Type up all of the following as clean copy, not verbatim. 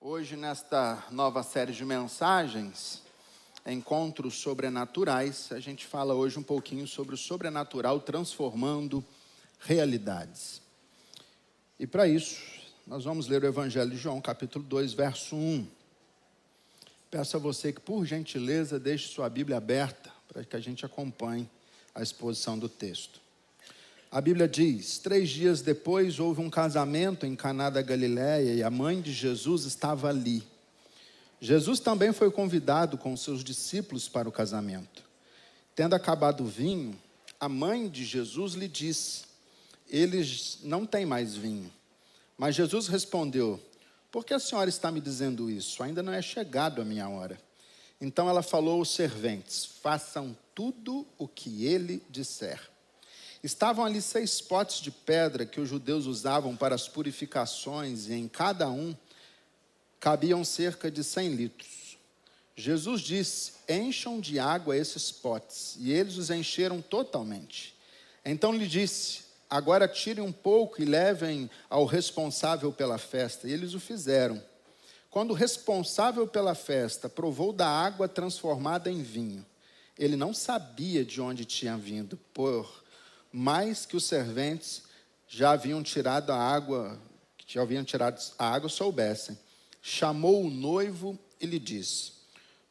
Hoje, nesta nova série de mensagens, Encontros Sobrenaturais, a gente fala hoje um pouquinho sobre o sobrenatural transformando realidades. E para isso, nós vamos ler o Evangelho de João, capítulo 2, verso 1. Peço a você que, por gentileza, deixe sua Bíblia aberta, para que a gente acompanhe a exposição do texto. A Bíblia diz: 3 dias depois houve um casamento em Caná da Galileia e a mãe de Jesus estava ali. Jesus também foi convidado com seus discípulos para o casamento. Tendo acabado o vinho, a mãe de Jesus lhe disse: eles não têm mais vinho. Mas Jesus respondeu: por que a senhora está me dizendo isso? Ainda não é chegado a minha hora. Então ela falou aos serventes: façam tudo o que ele disser. Estavam ali 6 potes de pedra que os judeus usavam para as purificações, e em cada um cabiam cerca de 100 litros. Jesus disse: encham de água esses potes, e eles os encheram totalmente. Então lhe disse: agora tirem um pouco e levem ao responsável pela festa. E eles o fizeram. Quando o responsável pela festa provou da água transformada em vinho, ele não sabia de onde tinha vindo, por mais que os serventes já haviam tirado a água soubessem. Chamou o noivo e lhe disse: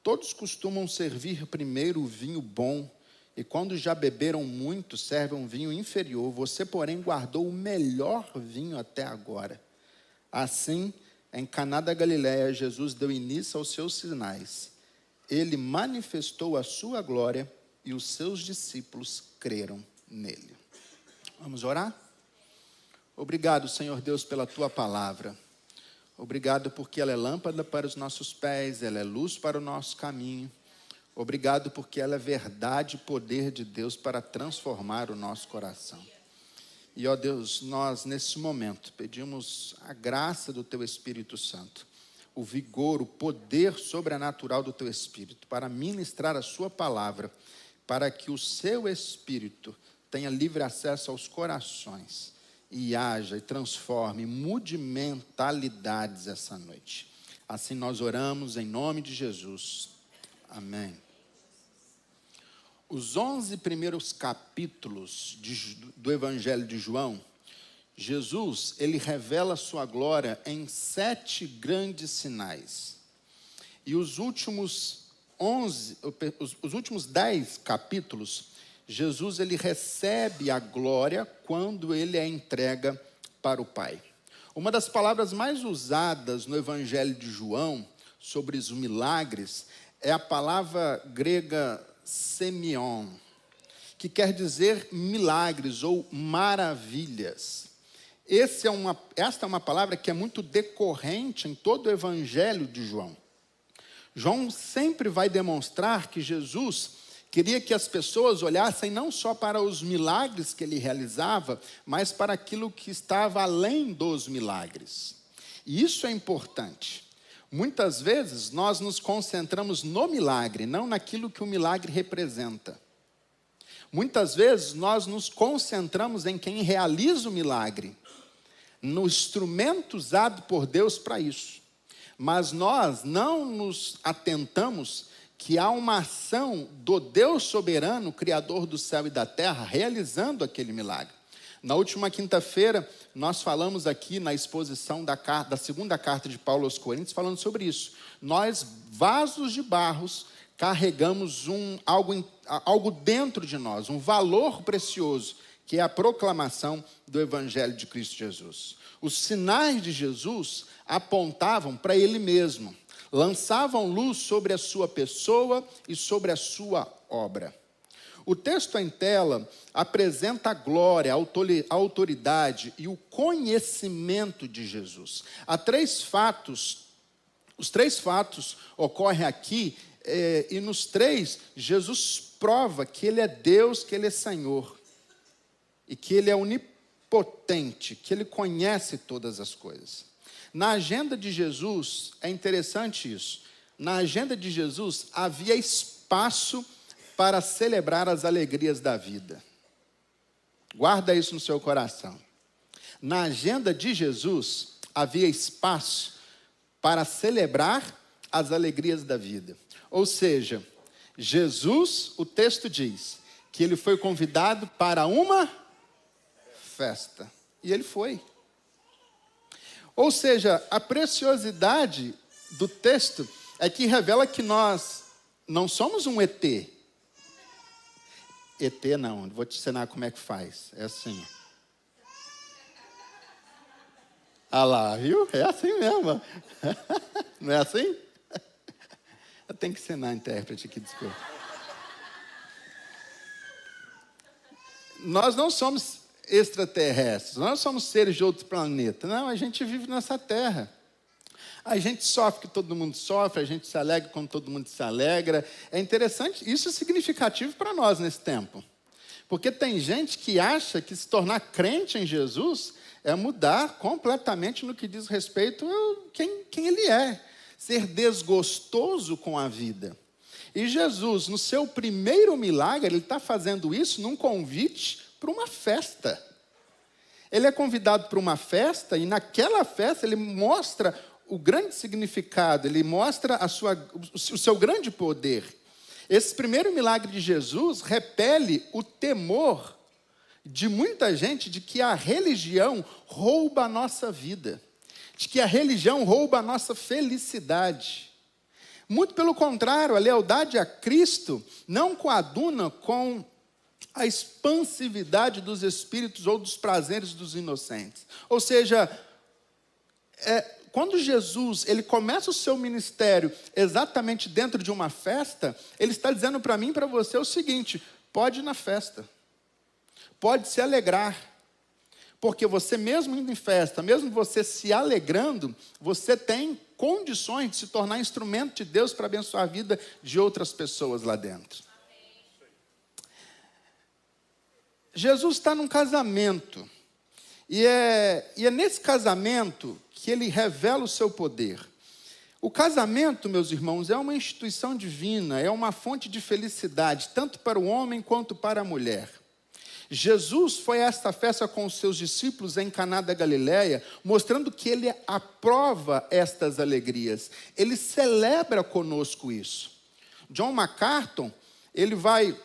todos costumam servir primeiro o vinho bom, e quando já beberam muito, servem um vinho inferior. Você, porém, guardou o melhor vinho até agora. Assim, em Caná da Galileia, Jesus deu início aos seus sinais. Ele manifestou a sua glória e os seus discípulos creram nele. Vamos orar? Obrigado, Senhor Deus, pela tua palavra. Obrigado porque ela é lâmpada para os nossos pés, ela é luz para o nosso caminho. Obrigado porque ela é verdade e poder de Deus para transformar o nosso coração. E, ó Deus, nós nesse momento pedimos a graça do teu Espírito Santo, o vigor, o poder sobrenatural do teu Espírito para ministrar a sua palavra, para que o seu Espírito tenha livre acesso aos corações e haja e transforme, mude mentalidades essa noite. Assim nós oramos em nome de Jesus. Amém. Os 11 primeiros capítulos do Evangelho de João, Jesus, ele revela sua glória em 7 grandes sinais. E os últimos 10 capítulos, Jesus, ele recebe a glória quando ele é entrega para o Pai. Uma das palavras mais usadas no Evangelho de João sobre os milagres é a palavra grega semion, que quer dizer milagres ou maravilhas. Esta é uma palavra que é muito decorrente em todo o Evangelho de João. João sempre vai demonstrar que Jesus queria que as pessoas olhassem não só para os milagres que ele realizava, mas para aquilo que estava além dos milagres. E isso é importante. Muitas vezes nós nos concentramos no milagre, não naquilo que o milagre representa. Muitas vezes nós nos concentramos em quem realiza o milagre, no instrumento usado por Deus para isso. Mas nós não nos atentamos que há uma ação do Deus soberano, Criador do céu e da terra, realizando aquele milagre. Na última quinta-feira, nós falamos aqui na exposição da segunda carta de Paulo aos Coríntios, falando sobre isso. Nós, vasos de barros, carregamos algo dentro de nós, um valor precioso, que é a proclamação do Evangelho de Cristo Jesus. Os sinais de Jesus apontavam para Ele mesmo, lançavam luz sobre a sua pessoa e sobre a sua obra. O texto em tela apresenta a glória, a autoridade e o conhecimento de Jesus. Os 3 fatos ocorrem aqui, e nos 3, Jesus prova que Ele é Deus, que Ele é Senhor, e que Ele é onipotente, que Ele conhece todas as coisas. Na agenda de Jesus, é interessante isso, na agenda de Jesus havia espaço para celebrar as alegrias da vida. Guarda isso no seu coração. Na agenda de Jesus havia espaço para celebrar as alegrias da vida. Ou seja, Jesus, o texto diz, que ele foi convidado para uma festa. E ele foi. Ou seja, a preciosidade do texto é que revela que nós não somos um ET. ET não, vou te ensinar como é que faz. É assim. Ah lá, viu? É assim mesmo. Não é assim? Eu tenho que ensinar a intérprete aqui, desculpa. Nós não somos extraterrestres, nós não somos seres de outro planeta. Não, a gente vive nessa terra. A gente sofre que todo mundo sofre, a gente se alegra quando todo mundo se alegra. É interessante, isso é significativo para nós nesse tempo. Porque tem gente que acha que se tornar crente em Jesus é mudar completamente no que diz respeito a quem ele é. Ser desgostoso com a vida. E Jesus, no seu primeiro milagre, ele está fazendo isso num convite para uma festa. Ele é convidado para uma festa e naquela festa ele mostra o grande significado, ele mostra o seu grande poder. Esse primeiro milagre de Jesus repele o temor de muita gente de que a religião rouba a nossa vida, de que a religião rouba a nossa felicidade. Muito pelo contrário, a lealdade a Cristo não coaduna com a expansividade dos espíritos ou dos prazeres dos inocentes. Ou seja, quando Jesus ele começa o seu ministério exatamente dentro de uma festa, ele está dizendo para mim e para você o seguinte: pode ir na festa, pode se alegrar, porque você mesmo indo em festa, mesmo você se alegrando, você tem condições de se tornar instrumento de Deus para abençoar a vida de outras pessoas lá dentro. Jesus está num casamento, e é nesse casamento que ele revela o seu poder. O casamento, meus irmãos, é uma instituição divina, é uma fonte de felicidade, tanto para o homem quanto para a mulher. Jesus foi a esta festa com os seus discípulos em Caná da Galileia, mostrando que ele aprova estas alegrias. Ele celebra conosco isso. John MacArthur, ele vai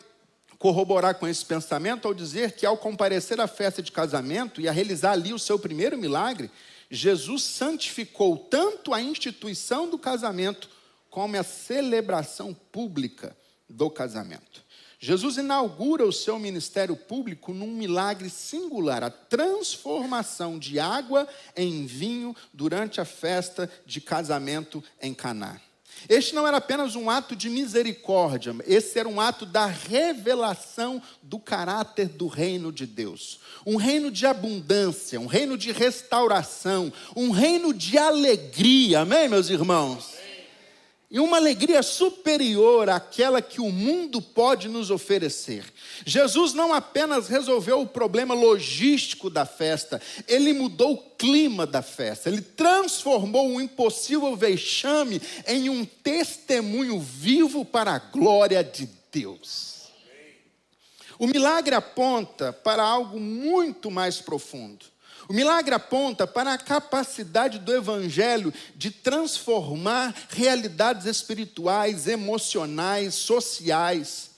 corroborar com esse pensamento ao dizer que ao comparecer à festa de casamento e a realizar ali o seu primeiro milagre, Jesus santificou tanto a instituição do casamento como a celebração pública do casamento. Jesus inaugura o seu ministério público num milagre singular, a transformação de água em vinho durante a festa de casamento em Caná. Este não era apenas um ato de misericórdia, esse era um ato da revelação do caráter do reino de Deus. Um reino de abundância, um reino de restauração, um reino de alegria, amém, meus irmãos? E uma alegria superior àquela que o mundo pode nos oferecer. Jesus não apenas resolveu o problema logístico da festa, ele mudou o clima da festa, ele transformou um impossível vexame em um testemunho vivo para a glória de Deus. O milagre aponta para algo muito mais profundo. O milagre aponta para a capacidade do Evangelho de transformar realidades espirituais, emocionais, sociais.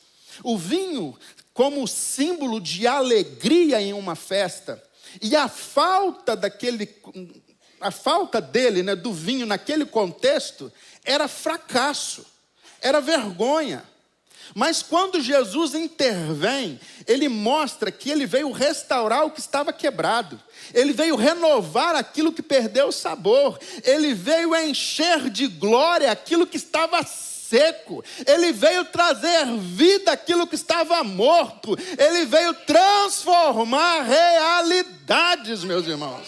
O vinho como símbolo de alegria em uma festa. E a falta dele, do vinho naquele contexto, era fracasso, era vergonha. Mas quando Jesus intervém, ele mostra que ele veio restaurar o que estava quebrado. Ele veio renovar aquilo que perdeu o sabor. Ele veio encher de glória aquilo que estava seco. Ele veio trazer vida aquilo que estava morto. Ele veio transformar realidades, meus irmãos.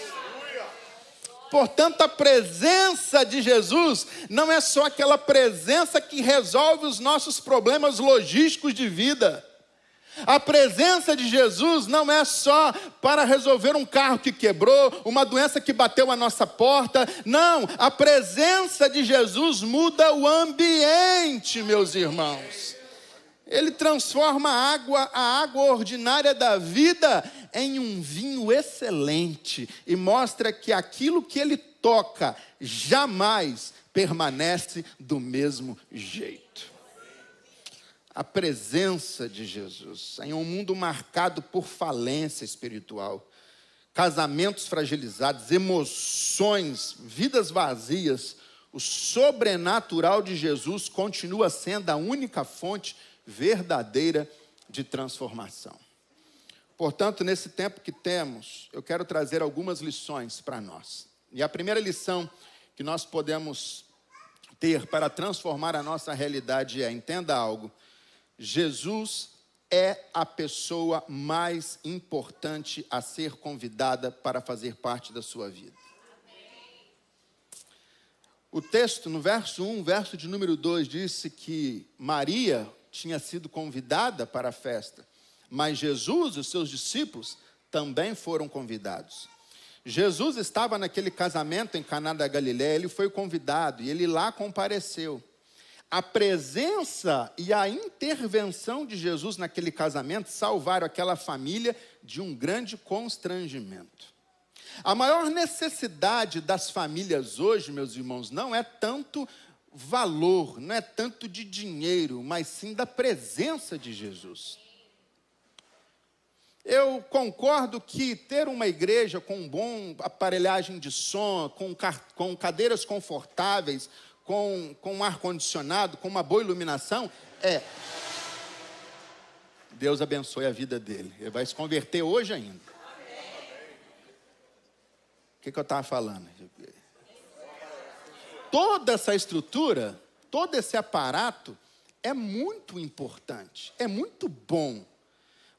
Portanto, a presença de Jesus não é só aquela presença que resolve os nossos problemas logísticos de vida. A presença de Jesus não é só para resolver um carro que quebrou, uma doença que bateu à nossa porta. Não, a presença de Jesus muda o ambiente, meus irmãos. Ele transforma a água ordinária da vida em um vinho excelente e mostra que aquilo que ele toca, jamais permanece do mesmo jeito. A presença de Jesus em um mundo marcado por falência espiritual, casamentos fragilizados, emoções, vidas vazias, o sobrenatural de Jesus continua sendo a única fonte verdadeira de transformação. Portanto, nesse tempo que temos, eu quero trazer algumas lições para nós. E a primeira lição que nós podemos ter para transformar a nossa realidade é, entenda algo, Jesus é a pessoa mais importante a ser convidada para fazer parte da sua vida. O texto, no verso 1, verso de número 2, disse que Maria tinha sido convidada para a festa, mas Jesus e os seus discípulos também foram convidados. Jesus estava naquele casamento em Caná da Galileia, ele foi convidado e ele lá compareceu. A presença e a intervenção de Jesus naquele casamento salvaram aquela família de um grande constrangimento. A maior necessidade das famílias hoje, meus irmãos, não é tanto valor, não é tanto de dinheiro, mas sim da presença de Jesus. Eu concordo que ter uma igreja com bom aparelhagem de som, com cadeiras confortáveis, com ar-condicionado, com uma boa iluminação, Deus abençoe a vida dele. Ele vai se converter hoje ainda. O que eu estava falando? Toda essa estrutura, todo esse aparato é muito importante, é muito bom,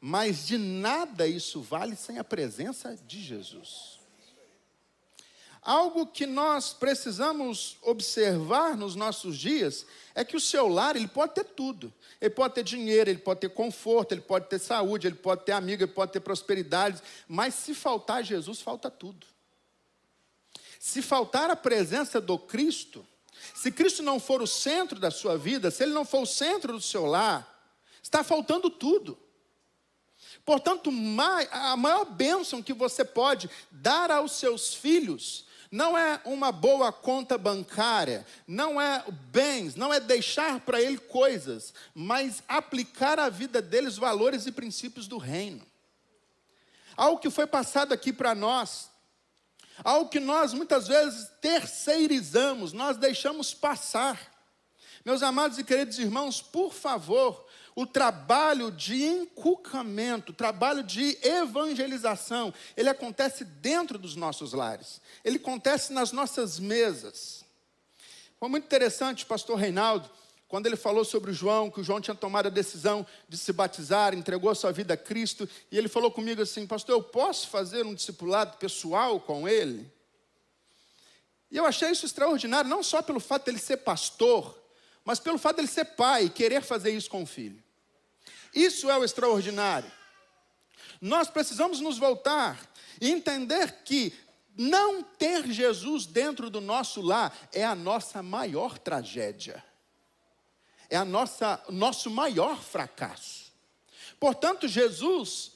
mas de nada isso vale sem a presença de Jesus. Algo que nós precisamos observar nos nossos dias é que o seu lar, ele pode ter tudo. Ele pode ter dinheiro, ele pode ter conforto, ele pode ter saúde, ele pode ter amigo, ele pode ter prosperidade, mas se faltar Jesus, falta tudo. Se faltar a presença do Cristo, se Cristo não for o centro da sua vida, se Ele não for o centro do seu lar, está faltando tudo. Portanto, a maior bênção que você pode dar aos seus filhos não é uma boa conta bancária, não é bens, não é deixar para ele coisas, mas aplicar à vida deles valores e princípios do reino. Algo que foi passado aqui para nós, algo que nós muitas vezes terceirizamos, nós deixamos passar. Meus amados e queridos irmãos, por favor, o trabalho de inculcamento, o trabalho de evangelização, ele acontece dentro dos nossos lares. Ele acontece nas nossas mesas. Foi muito interessante o pastor Reinaldo, quando ele falou sobre o João, que o João tinha tomado a decisão de se batizar, entregou a sua vida a Cristo, e ele falou comigo assim, pastor, eu posso fazer um discipulado pessoal com ele? E eu achei isso extraordinário, não só pelo fato de ele ser pastor, mas pelo fato de ele ser pai e querer fazer isso com o filho. Isso é o extraordinário. Nós precisamos nos voltar e entender que não ter Jesus dentro do nosso lar é a nossa maior tragédia. É o nosso maior fracasso. Portanto, Jesus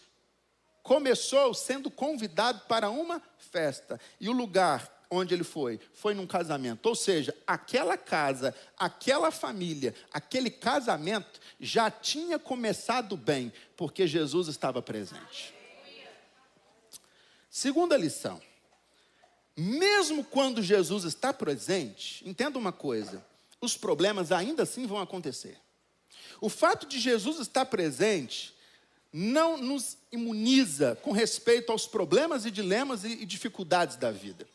começou sendo convidado para uma festa. E o lugar onde ele foi num casamento. Ou seja, aquela casa, aquela família, aquele casamento já tinha começado bem, porque Jesus estava presente. Segunda lição. Mesmo quando Jesus está presente, entenda uma coisa, os problemas ainda assim vão acontecer. O fato de Jesus estar presente não nos imuniza com respeito aos problemas e dilemas e dificuldades da vida.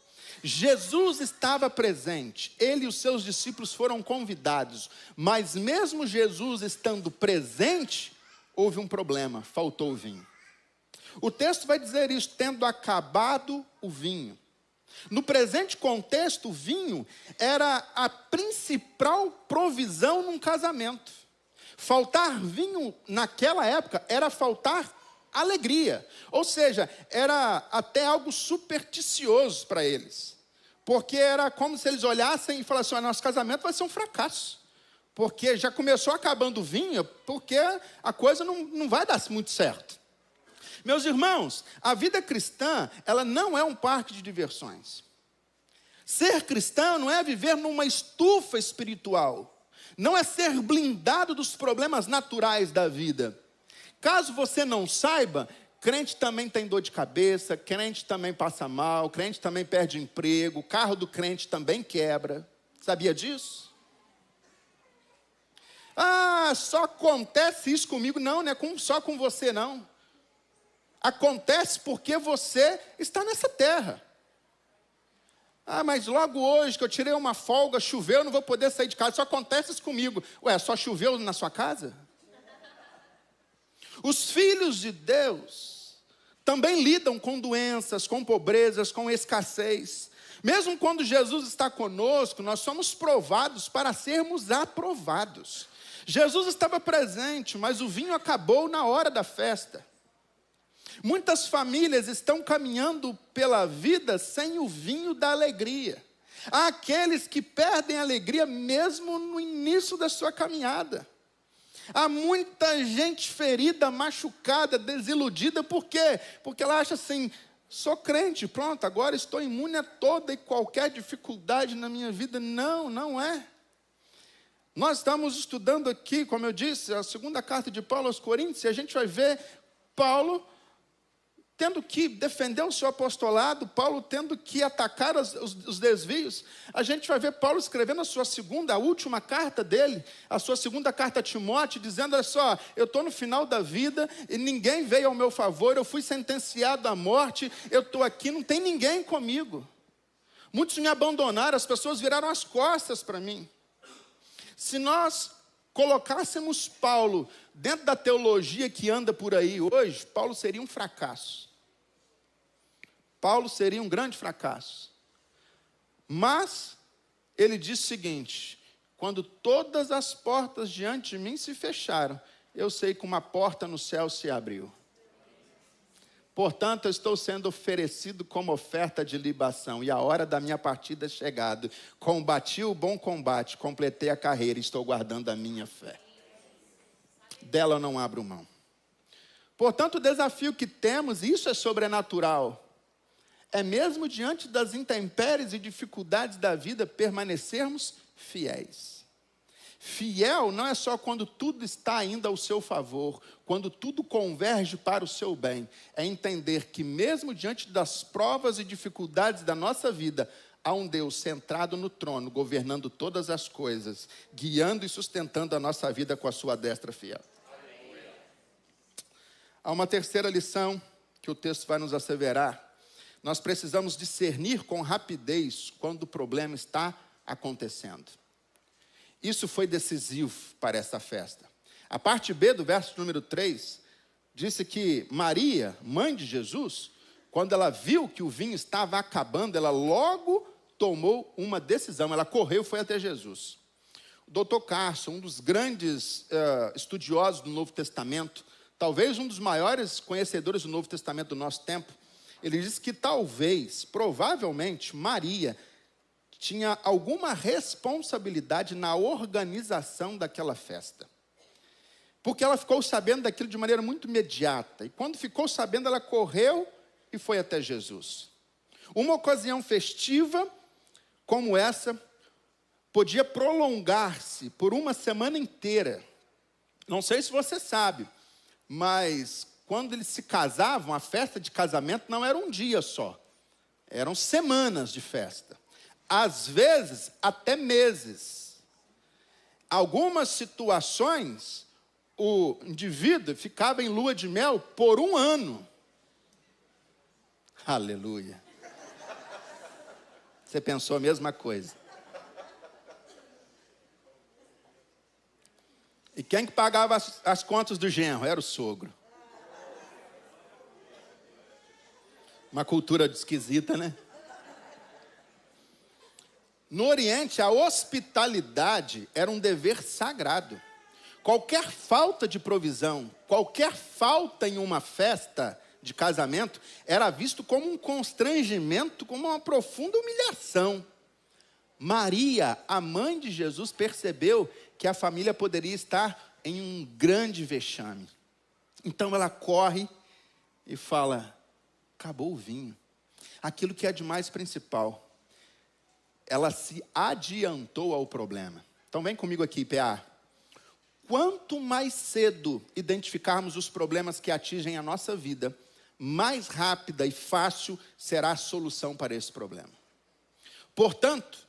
Jesus estava presente, ele e os seus discípulos foram convidados, mas mesmo Jesus estando presente, houve um problema, faltou o vinho. O texto vai dizer isso, tendo acabado o vinho. No presente contexto, o vinho era a principal provisão num casamento. Faltar vinho naquela época era faltar alegria. Ou seja, era até algo supersticioso para eles. Porque era como se eles olhassem e falassem, nosso casamento vai ser um fracasso. Porque já começou acabando o vinho, porque a coisa não vai dar muito certo. Meus irmãos, a vida cristã, ela não é um parque de diversões. Ser cristão não é viver numa estufa espiritual. Não é ser blindado dos problemas naturais da vida. Caso você não saiba, crente também tem dor de cabeça, crente também passa mal, crente também perde emprego, o carro do crente também quebra. Sabia disso? Ah, só acontece isso comigo. Não, não é só com você, não. Acontece porque você está nessa terra. Ah, mas logo hoje que eu tirei uma folga, choveu, eu não vou poder sair de casa. Só acontece isso comigo. Ué, só choveu na sua casa? Os filhos de Deus também lidam com doenças, com pobrezas, com escassez. Mesmo quando Jesus está conosco, nós somos provados para sermos aprovados. Jesus estava presente, mas o vinho acabou na hora da festa. Muitas famílias estão caminhando pela vida sem o vinho da alegria. Há aqueles que perdem a alegria mesmo no início da sua caminhada. Há muita gente ferida, machucada, desiludida. Por quê? Porque ela acha assim, sou crente, pronto, agora estou imune a toda e qualquer dificuldade na minha vida. Não, não é. Nós estamos estudando aqui, como eu disse, a segunda carta de Paulo aos Coríntios, e a gente vai ver Paulo tendo que defender o seu apostolado, Paulo tendo que atacar os desvios. A gente vai ver Paulo escrevendo a última carta dele, a sua segunda carta a Timóteo, dizendo, olha só, eu estou no final da vida, e ninguém veio ao meu favor, eu fui sentenciado à morte, eu estou aqui, não tem ninguém comigo. Muitos me abandonaram, as pessoas viraram as costas para mim. Se nós colocássemos Paulo dentro da teologia que anda por aí hoje, Paulo seria um fracasso. Paulo seria um grande fracasso. Mas ele diz o seguinte, quando todas as portas diante de mim se fecharam, eu sei que uma porta no céu se abriu. Portanto, eu estou sendo oferecido como oferta de libação, e a hora da minha partida é chegada. Combati o bom combate, completei a carreira, estou guardando a minha fé. Dela eu não abro mão. Portanto, o desafio que temos, e isso é sobrenatural, é mesmo diante das intempéries e dificuldades da vida, permanecermos fiéis. Fiel não é só quando tudo está ainda ao seu favor, quando tudo converge para o seu bem. É entender que mesmo diante das provas e dificuldades da nossa vida, há um Deus centrado no trono, governando todas as coisas, guiando e sustentando a nossa vida com a sua destra fiel. Há uma terceira lição que o texto vai nos asseverar. Nós precisamos discernir com rapidez quando o problema está acontecendo. Isso foi decisivo para essa festa. A parte B do verso número 3, disse que Maria, mãe de Jesus, quando ela viu que o vinho estava acabando, ela logo tomou uma decisão. Ela correu e foi até Jesus. O Dr. Carson, um dos grandes estudiosos do Novo Testamento, talvez um dos maiores conhecedores do Novo Testamento do nosso tempo, ele diz que talvez, provavelmente, Maria tinha alguma responsabilidade na organização daquela festa. Porque ela ficou sabendo daquilo de maneira muito imediata. E quando ficou sabendo, ela correu e foi até Jesus. Uma ocasião festiva como essa podia prolongar-se por uma semana inteira. Não sei se você sabe, mas quando eles se casavam, a festa de casamento não era um dia só. Eram semanas de festa. Às vezes, até meses. Algumas situações, o indivíduo ficava em lua de mel por 1 ano. Aleluia. Você pensou a mesma coisa. E quem que pagava as contas do genro? Era o sogro. Uma cultura esquisita, né? No Oriente, a hospitalidade era um dever sagrado. Qualquer falta de provisão, qualquer falta em uma festa de casamento, era visto como um constrangimento, como uma profunda humilhação. Maria, a mãe de Jesus, percebeu que a família poderia estar em um grande vexame. Então ela corre e fala, acabou o vinho. Aquilo que é de mais principal. ela se adiantou ao problema. Então vem comigo aqui, PA. Quanto mais cedo identificarmos os problemas que atingem a nossa vida, mais rápida e fácil será a solução para esse problema. Portanto,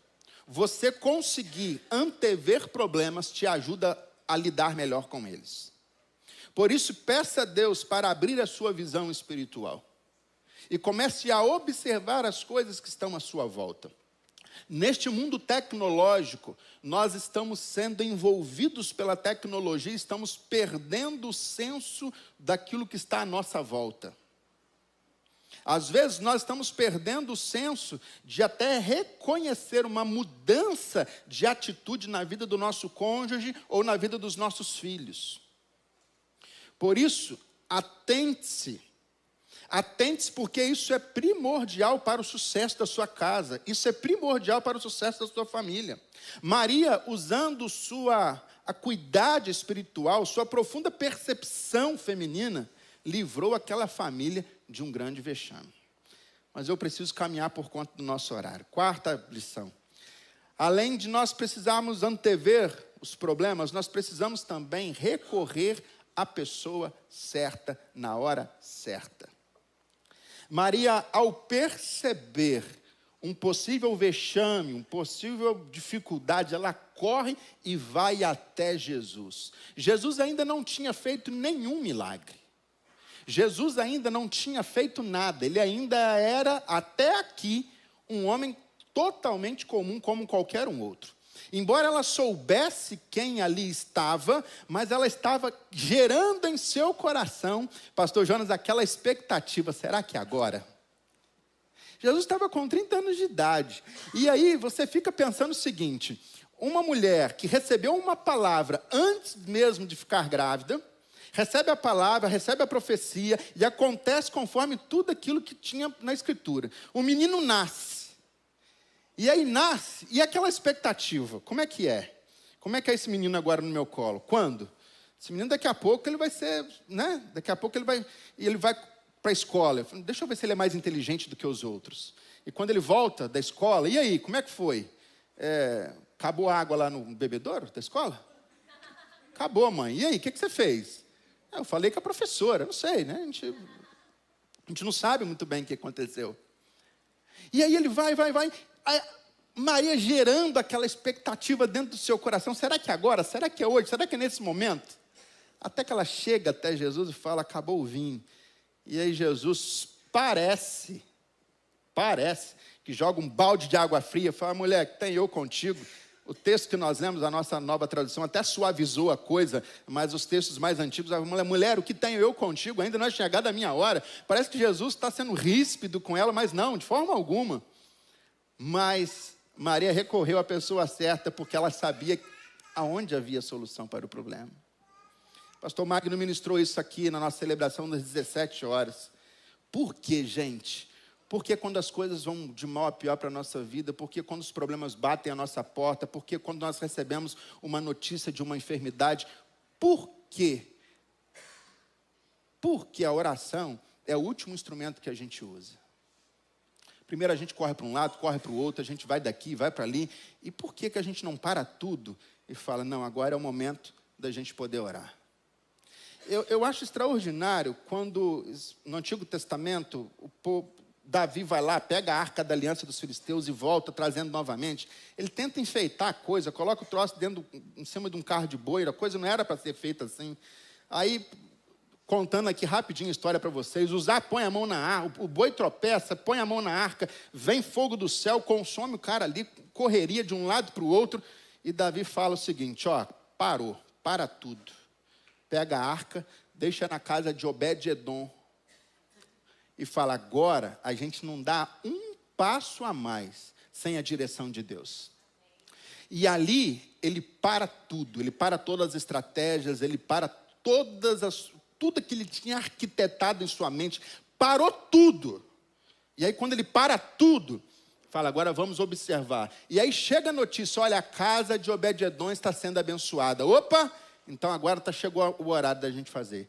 você conseguir antever problemas te ajuda a lidar melhor com eles. Por isso, peça a Deus para abrir a sua visão espiritual. E comece a observar as coisas que estão à sua volta. Neste mundo tecnológico, nós estamos sendo envolvidos pela tecnologia, estamos perdendo o senso daquilo que está à nossa volta. Às vezes nós estamos perdendo o senso de até reconhecer uma mudança de atitude na vida do nosso cônjuge ou na vida dos nossos filhos. Por isso, atente-se. Atente-se, porque isso é primordial para o sucesso da sua casa. Isso é primordial para o sucesso da sua família. Maria, usando sua acuidade espiritual, sua profunda percepção feminina, livrou aquela família de um grande vexame. Mas eu preciso caminhar por conta do nosso horário. Quarta lição. Além de nós precisarmos antever os problemas, nós precisamos também recorrer à pessoa certa, na hora certa. Maria, ao perceber um possível vexame, uma possível dificuldade, ela corre e vai até Jesus. Jesus ainda não tinha feito nenhum milagre. Jesus ainda não tinha feito nada. Ele ainda era, até aqui, um homem totalmente comum, como qualquer um outro. Embora ela soubesse quem ali estava, mas ela estava gerando em seu coração, pastor Jonas, aquela expectativa, será que agora? Jesus estava com 30 anos de idade, e aí você fica pensando o seguinte, uma mulher que recebeu uma palavra antes mesmo de ficar grávida, recebe a palavra, recebe a profecia, e acontece conforme tudo aquilo que tinha na Escritura. O menino nasce. E aí nasce, e aquela expectativa, como é que é? Como é que é esse menino agora no meu colo? Quando? Esse menino daqui a pouco ele vai ser, né? Daqui a pouco ele vai para a escola. Eu falo, deixa eu ver se ele é mais inteligente do que os outros. E quando ele volta da escola, e aí, como é que foi? Acabou a água lá no bebedouro da escola? Acabou, mãe. E aí, o que você fez? Eu falei com a professora, não sei, né? A gente não sabe muito bem o que aconteceu. E aí ele vai. A Maria gerando aquela expectativa dentro do seu coração. Será que é agora? Será que é hoje? Será que é nesse momento? Até que ela chega até Jesus e fala, acabou o vinho. E aí Jesus parece que joga um balde de água fria. Fala, mulher, que tem eu contigo. O texto que nós lemos, a nossa nova tradução, até suavizou a coisa, mas os textos mais antigos, a mulher, o que tenho eu contigo? Ainda não é chegada a minha hora. Parece que Jesus está sendo ríspido com ela, mas não, de forma alguma. Mas Maria recorreu à pessoa certa, porque ela sabia aonde havia solução para o problema. Pastor Magno ministrou isso aqui na nossa celebração das 17 horas. Por quê, gente? Porque quando as coisas vão de mal a pior para a nossa vida, porque quando os problemas batem à nossa porta, porque quando nós recebemos uma notícia de uma enfermidade, por quê? Porque a oração é o último instrumento que a gente usa. Primeiro a gente corre para um lado, corre para o outro, a gente vai daqui, vai para ali. E por que a gente não para tudo e fala, não, agora é o momento da gente poder orar? Eu acho extraordinário quando, no Antigo Testamento, Davi vai lá, pega a arca da aliança dos filisteus e volta, trazendo novamente. Ele tenta enfeitar a coisa, coloca o troço em cima de um carro de boi, a coisa não era para ser feita assim. Aí, contando aqui rapidinho a história para vocês, Uzá põe a mão na arca, o boi tropeça, põe a mão na arca, vem fogo do céu, consome o cara ali, correria de um lado para o outro, e Davi fala o seguinte, para tudo. Pega a arca, deixa na casa de Obed-Edom, e fala, agora a gente não dá um passo a mais sem a direção de Deus. E ali, ele para tudo, ele para todas as estratégias, ele para tudo que ele tinha arquitetado em sua mente, parou tudo. E aí quando ele para tudo, fala, agora vamos observar. E aí chega a notícia, olha, a casa de Obed-Edom está sendo abençoada. Opa, então agora chegou o horário da gente fazer.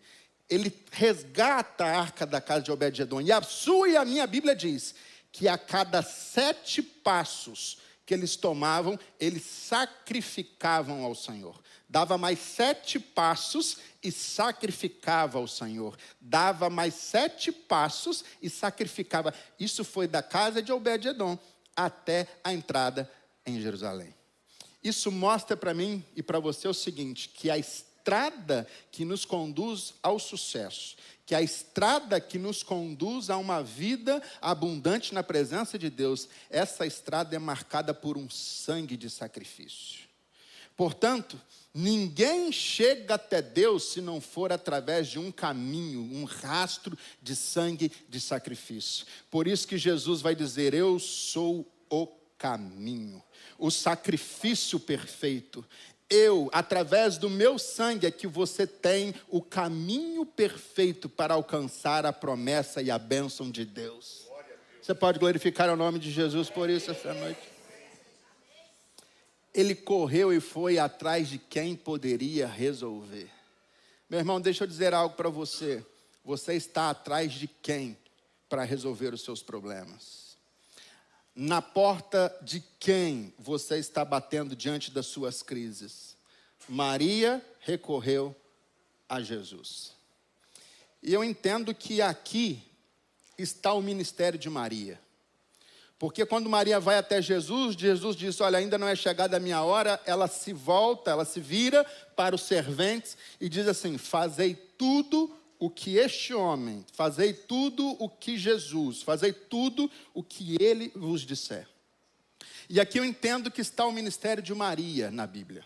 Ele resgata a arca da casa de Obed-Edom. E a sua e a minha Bíblia diz que a cada 7 passos que eles tomavam, eles sacrificavam ao Senhor. Dava mais 7 passos e sacrificava ao Senhor. Dava mais 7 passos e sacrificava. Isso foi da casa de Obed-edom até a entrada em Jerusalém. Isso mostra para mim e para você o seguinte, que a estrada que nos conduz ao sucesso, que a estrada que nos conduz a uma vida abundante na presença de Deus, essa estrada é marcada por um sangue de sacrifício. Portanto, ninguém chega até Deus se não for através de um caminho, um rastro de sangue de sacrifício. Por isso que Jesus vai dizer, eu sou o caminho, o sacrifício perfeito. Eu, através do meu sangue, é que você tem o caminho perfeito para alcançar a promessa e a bênção de Deus. Você pode glorificar o nome de Jesus por isso essa noite? Ele correu e foi atrás de quem poderia resolver. Meu irmão, deixa eu dizer algo para você. Você está atrás de quem para resolver os seus problemas? Na porta de quem você está batendo diante das suas crises? Maria recorreu a Jesus. E eu entendo que aqui está o ministério de Maria. Porque quando Maria vai até Jesus, Jesus diz, olha, ainda não é chegada a minha hora. Ela se volta, ela se vira para os serventes e diz assim, fazei tudo o que este homem, fazei tudo o que Jesus, fazei tudo o que ele vos disser. E aqui eu entendo que está o ministério de Maria na Bíblia.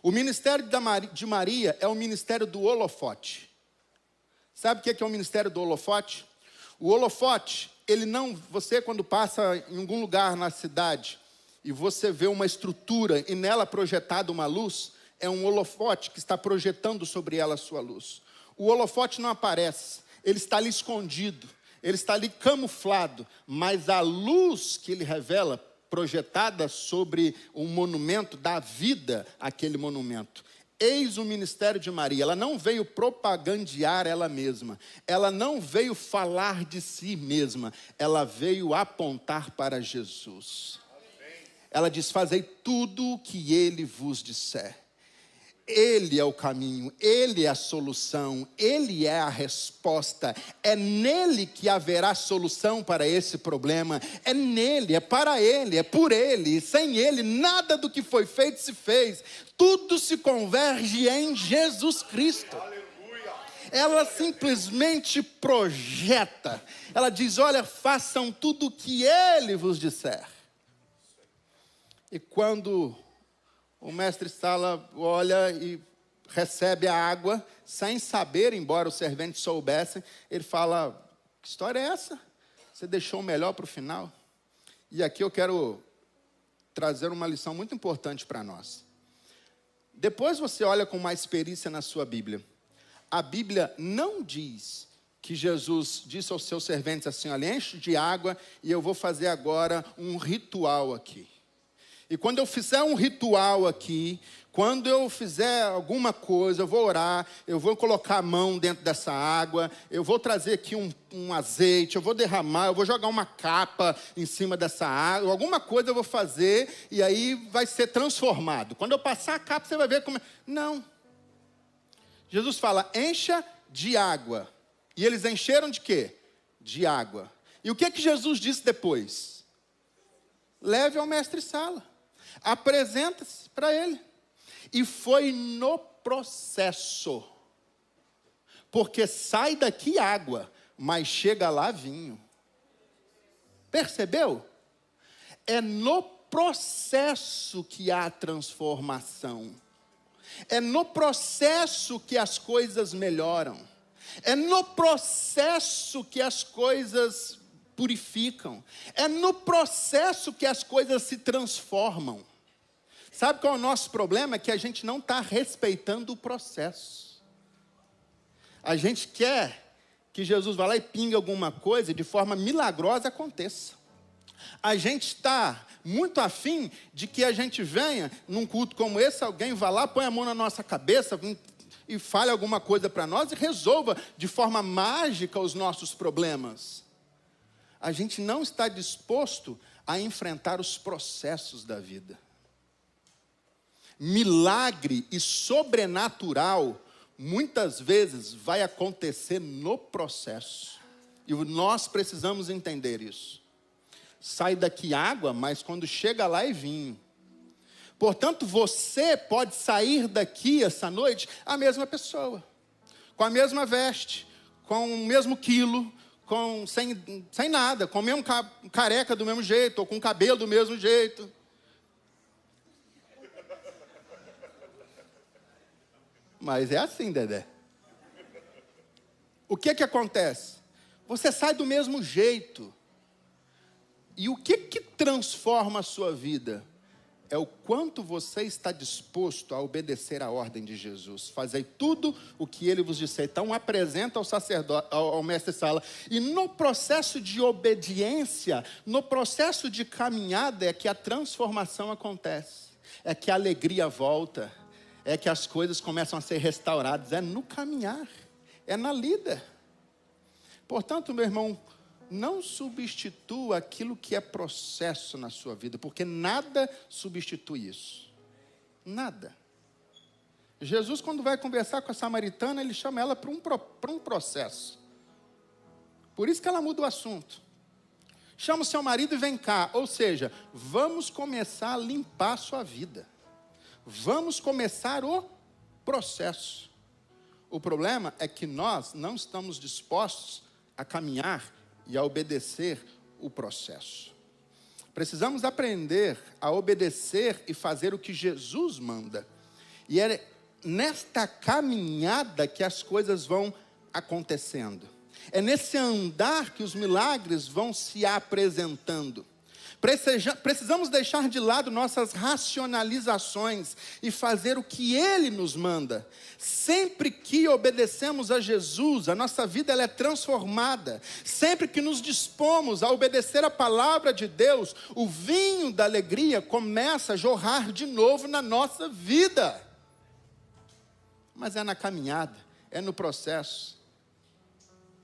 O ministério de Maria é o ministério do holofote. Sabe o que é o ministério do holofote? O holofote, você quando passa em algum lugar na cidade e você vê uma estrutura e nela projetada uma luz, é um holofote que está projetando sobre ela a sua luz. O holofote não aparece, ele está ali escondido, ele está ali camuflado, mas a luz que ele revela, projetada sobre um monumento, dá vida àquele monumento. Eis o ministério de Maria, ela não veio propagandear ela mesma, ela não veio falar de si mesma, ela veio apontar para Jesus. Ela diz, fazei tudo o que ele vos disser. Ele é o caminho, Ele é a solução, Ele é a resposta. É nele que haverá solução para esse problema. É nele, é para Ele, é por Ele. E sem Ele, nada do que foi feito se fez. Tudo se converge em Jesus Cristo. Ela simplesmente projeta. Ela diz, olha, façam tudo o que Ele vos disser. E quando o mestre-sala olha e recebe a água, sem saber, embora os serventes soubessem, ele fala, que história é essa? Você deixou o melhor para o final? E aqui eu quero trazer uma lição muito importante para nós. Depois você olha com mais perícia na sua Bíblia. A Bíblia não diz que Jesus disse aos seus serventes assim, olha, enche de água e eu vou fazer agora um ritual aqui. E quando eu fizer um ritual aqui, quando eu fizer alguma coisa, eu vou orar, eu vou colocar a mão dentro dessa água, eu vou trazer aqui um azeite, eu vou derramar, eu vou jogar uma capa em cima dessa água, alguma coisa eu vou fazer e aí vai ser transformado. Quando eu passar a capa, você vai ver como é. Não. Jesus fala, encha de água. E eles encheram de quê? De água. E o que que Jesus disse depois? Leve ao mestre-sala. Apresenta-se para ele. E foi no processo. Porque sai daqui água, mas chega lá vinho. Percebeu? É no processo que há transformação. É no processo que as coisas melhoram. É no processo que as coisas purificam. É no processo que as coisas se transformam. Sabe qual é o nosso problema? É que a gente não está respeitando o processo. A gente quer que Jesus vá lá e pingue alguma coisa e de forma milagrosa aconteça. A gente está muito afim de que a gente venha num culto como esse, alguém vá lá, põe a mão na nossa cabeça e fale alguma coisa para nós e resolva de forma mágica os nossos problemas. A gente não está disposto a enfrentar os processos da vida. Milagre e sobrenatural, muitas vezes, vai acontecer no processo. E nós precisamos entender isso. Sai daqui água, mas quando chega lá é vinho. Portanto, você pode sair daqui essa noite a mesma pessoa, com a mesma veste, com o mesmo quilo, sem nada, com o mesmo careca do mesmo jeito, ou com o cabelo do mesmo jeito. Mas é assim, Dedé. O que acontece? Você sai do mesmo jeito. E o que transforma a sua vida? É o quanto você está disposto a obedecer à ordem de Jesus. Fazer tudo o que ele vos disser. Então, apresenta ao sacerdote, ao mestre-sala. E no processo de obediência, no processo de caminhada, é que a transformação acontece. É que a alegria volta. É que as coisas começam a ser restauradas. É no caminhar. É na lida. Portanto, meu irmão, não substitua aquilo que é processo na sua vida, porque nada substitui isso. Nada. Jesus, quando vai conversar com a samaritana, ele chama ela para um processo. Por isso que ela muda o assunto. Chama o seu marido e vem cá. Ou seja, vamos começar a limpar a sua vida. Vamos começar o processo. O problema é que nós não estamos dispostos a caminhar e a obedecer o processo. Precisamos aprender a obedecer e fazer o que Jesus manda. E é nesta caminhada que as coisas vão acontecendo. É nesse andar que os milagres vão se apresentando. Precisamos deixar de lado nossas racionalizações e fazer o que Ele nos manda. Sempre que obedecemos a Jesus, a nossa vida ela é transformada. Sempre que nos dispomos a obedecer a palavra de Deus, o vinho da alegria começa a jorrar de novo na nossa vida. Mas é na caminhada, é no processo.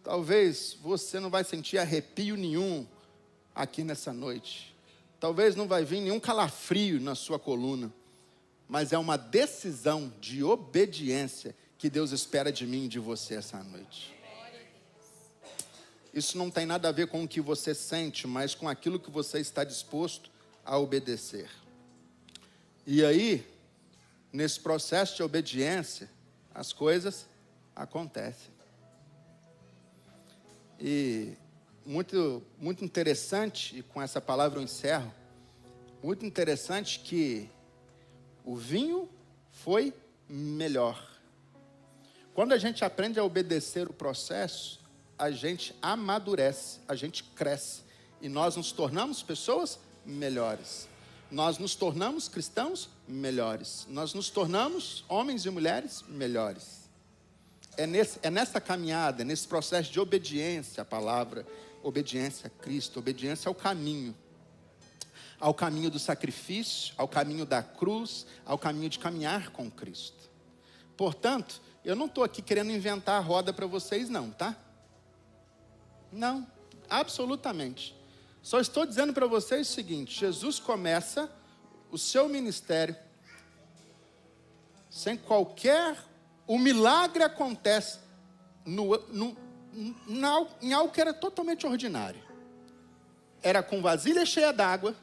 Talvez você não vai sentir arrepio nenhum aqui nessa noite. Talvez não vai vir nenhum calafrio na sua coluna, mas é uma decisão de obediência que Deus espera de mim e de você essa noite. Isso não tem nada a ver com o que você sente, mas com aquilo que você está disposto a obedecer. E aí, nesse processo de obediência, as coisas acontecem. E muito interessante, e com essa palavra eu encerro, muito interessante que o vinho foi melhor. Quando a gente aprende a obedecer o processo, a gente amadurece, a gente cresce, e nós nos tornamos pessoas melhores. Nós nos tornamos cristãos melhores. Nós nos tornamos homens e mulheres melhores. É nessa caminhada, é nesse processo de obediência à palavra, obediência a Cristo, obediência ao caminho do sacrifício, ao caminho da cruz, ao caminho de caminhar com Cristo. Portanto, eu não estou aqui querendo inventar a roda para vocês não, tá? Não, absolutamente. Só estou dizendo para vocês o seguinte: Jesus começa o seu ministério sem qualquer... O milagre acontece em algo que era totalmente ordinário. Era com vasilha cheia d'água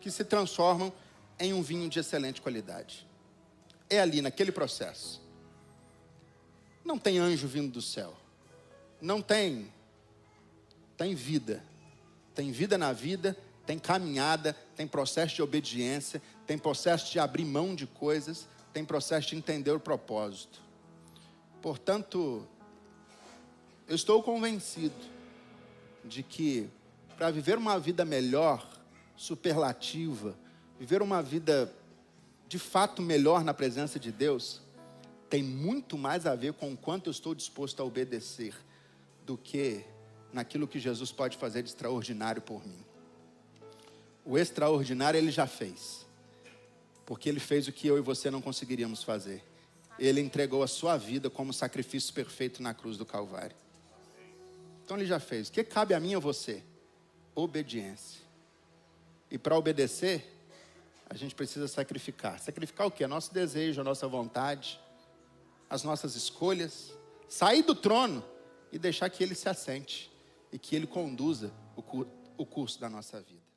que se transformam em um vinho de excelente qualidade. É ali, naquele processo. Não tem anjo vindo do céu. Não tem. Tem vida. Tem vida na vida, tem caminhada, tem processo de obediência, tem processo de abrir mão de coisas, tem processo de entender o propósito. Portanto, eu estou convencido de que para viver uma vida melhor, superlativa, viver uma vida de fato melhor na presença de Deus, tem muito mais a ver com o quanto eu estou disposto a obedecer do que naquilo que Jesus pode fazer de extraordinário por mim. O extraordinário ele já fez, porque ele fez o que eu e você não conseguiríamos fazer. Ele entregou a sua vida como sacrifício perfeito na cruz do Calvário. Então ele já fez. O que cabe a mim e a você? Obediência. E para obedecer, a gente precisa sacrificar. Sacrificar o quê? Nosso desejo, a nossa vontade, as nossas escolhas. Sair do trono e deixar que Ele se assente e que Ele conduza o curso da nossa vida.